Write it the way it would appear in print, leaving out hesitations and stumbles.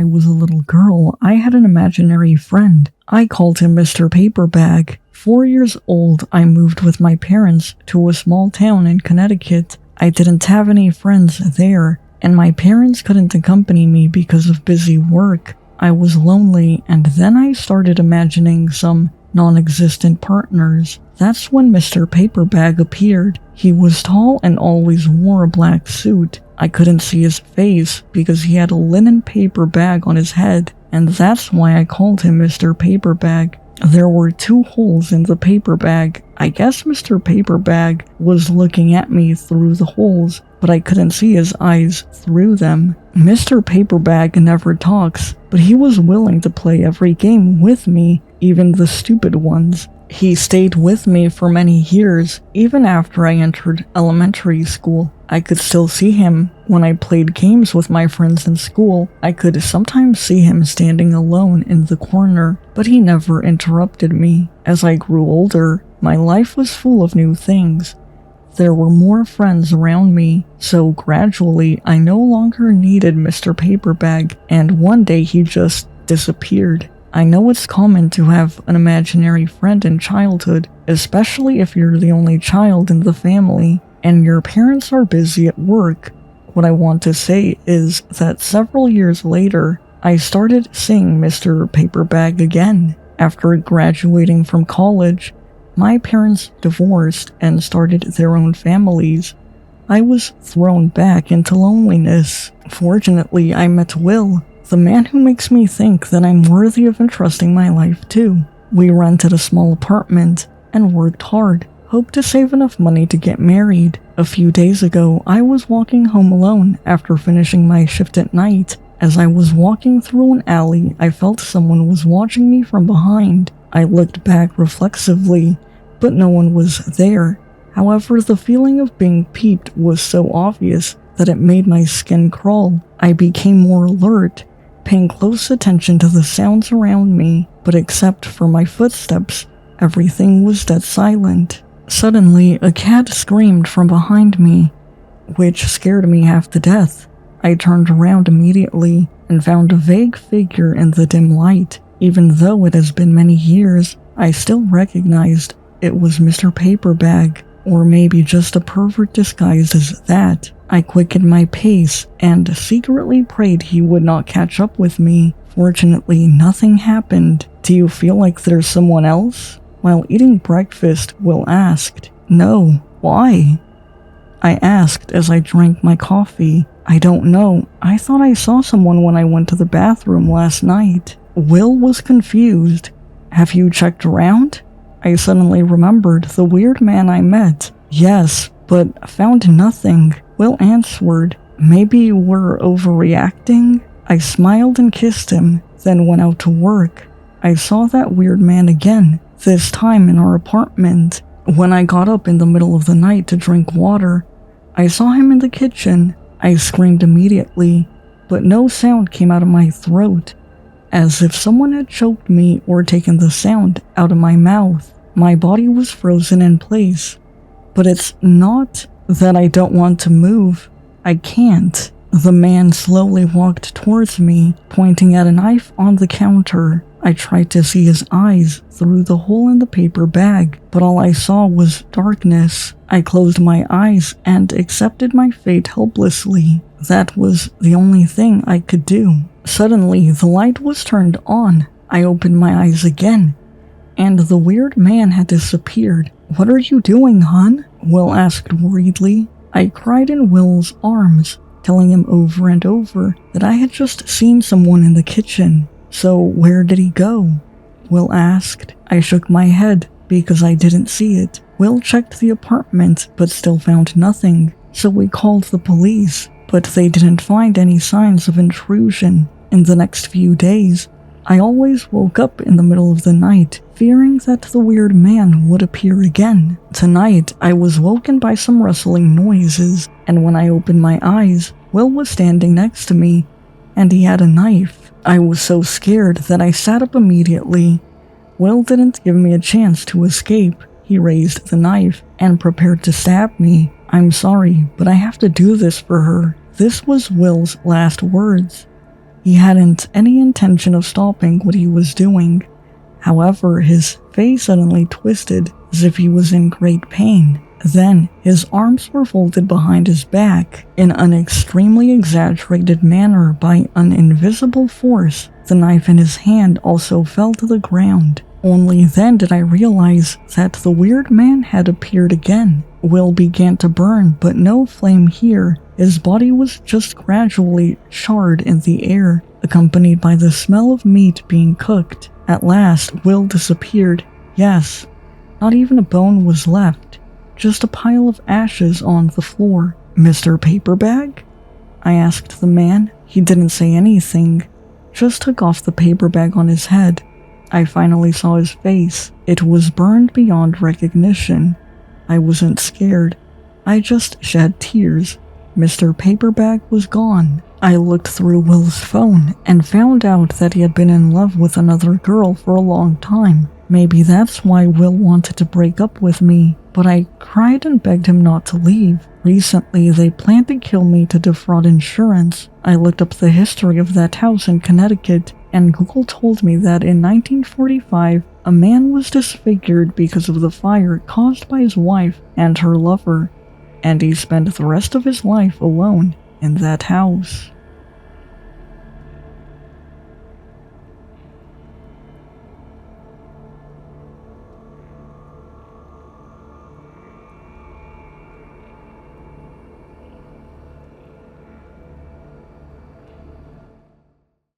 I was a little girl, I had an imaginary friend. I called him Mr. Paperbag. 4 years old, I moved with my parents to a small town in Connecticut. I didn't have any friends there, and my parents couldn't accompany me because of busy work. I was lonely, and then I started imagining some non-existent partners. That's when Mr. Paperbag appeared. He was tall and always wore a black suit. I couldn't see his face because he had a linen paper bag on his head, and that's why I called him Mr. Paperbag. There were 2 holes in the paper bag. I guess Mr. Paperbag was looking at me through the holes, but I couldn't see his eyes through them. Mr. Paperbag never talks, but he was willing to play every game with me, even the stupid ones. He stayed with me for many years, even after I entered elementary school. I could still see him when I played games with my friends in school. I could sometimes see him standing alone in the corner, but he never interrupted me. As I grew older, my life was full of new things. There were more friends around me, so gradually I no longer needed Mr. Paperbag, and one day he just disappeared. I know it's common to have an imaginary friend in childhood, especially if you're the only child in the family and your parents are busy at work. What I want to say is that several years later, I started seeing Mr. Paperbag again. After graduating from college, my parents divorced and started their own families. I was thrown back into loneliness. Fortunately, I met Will, the man who makes me think that I'm worthy of entrusting my life to. We rented a small apartment and worked hard, hoped to save enough money to get married. A few days ago, I was walking home alone after finishing my shift at night. As I was walking through an alley, I felt someone was watching me from behind. I looked back reflexively, but no one was there. However, the feeling of being peeped was so obvious that it made my skin crawl. I became more alert, paying close attention to the sounds around me, but except for my footsteps, everything was dead silent. Suddenly, a cat screamed from behind me, which scared me half to death. I turned around immediately and found a vague figure in the dim light. Even though it has been many years, I still recognized it was Mr. Paperbag, or maybe just a pervert disguised as that. I quickened my pace and secretly prayed he would not catch up with me. Fortunately, nothing happened. Do you feel like there's someone else? While eating breakfast, Will asked. No, why? I asked as I drank my coffee. I don't know. I thought I saw someone when I went to the bathroom last night. Will was confused. Have you checked around? I suddenly remembered the weird man I met. Yes, but found nothing. Will answered. Maybe we're overreacting? I smiled and kissed him, then went out to work. I saw that weird man again, this time in our apartment. When I got up in the middle of the night to drink water, I saw him in the kitchen. I screamed immediately, but no sound came out of my throat, as if someone had choked me or taken the sound out of my mouth. My body was frozen in place, but it's not that I don't want to move. I can't. The man slowly walked towards me, pointing at a knife on the counter. I tried to see his eyes through the hole in the paper bag, but all I saw was darkness. I closed my eyes and accepted my fate helplessly. That was the only thing I could do. Suddenly, the light was turned on. I opened my eyes again, and the weird man had disappeared. What are you doing, hon? Will asked worriedly. I cried in Will's arms, telling him over and over that I had just seen someone in the kitchen. So where did he go? Will asked. I shook my head because I didn't see it. Will checked the apartment but still found nothing, so we called the police, but they didn't find any signs of intrusion. In the next few days, I always woke up in the middle of the night, fearing that the weird man would appear again. Tonight, I was woken by some rustling noises, and when I opened my eyes, Will was standing next to me, and he had a knife. I was so scared that I sat up immediately. Will didn't give me a chance to escape. He raised the knife and prepared to stab me. I'm sorry, but I have to do this for her. This was Will's last words. He hadn't any intention of stopping what he was doing. However, his face suddenly twisted as if he was in great pain. Then, his arms were folded behind his back in an extremely exaggerated manner by an invisible force. The knife in his hand also fell to the ground. Only then did I realize that the weird man had appeared again. Will began to burn, but no flame here. His body was just gradually charred in the air, accompanied by the smell of meat being cooked. At last, Will disappeared. Yes, not even a bone was left. Just a pile of ashes on the floor. "Mr. Paperbag?" I asked the man. He didn't say anything, just took off the paper bag on his head. I finally saw his face. It was burned beyond recognition. I wasn't scared. I just shed tears. Mr. Paperbag was gone. I looked through Will's phone and found out that he had been in love with another girl for a long time. Maybe that's why Will wanted to break up with me, but I cried and begged him not to leave. Recently, they planned to kill me to defraud insurance. I looked up the history of that house in Connecticut, and Google told me that in 1945, a man was disfigured because of the fire caused by his wife and her lover, and he spent the rest of his life alone in that house.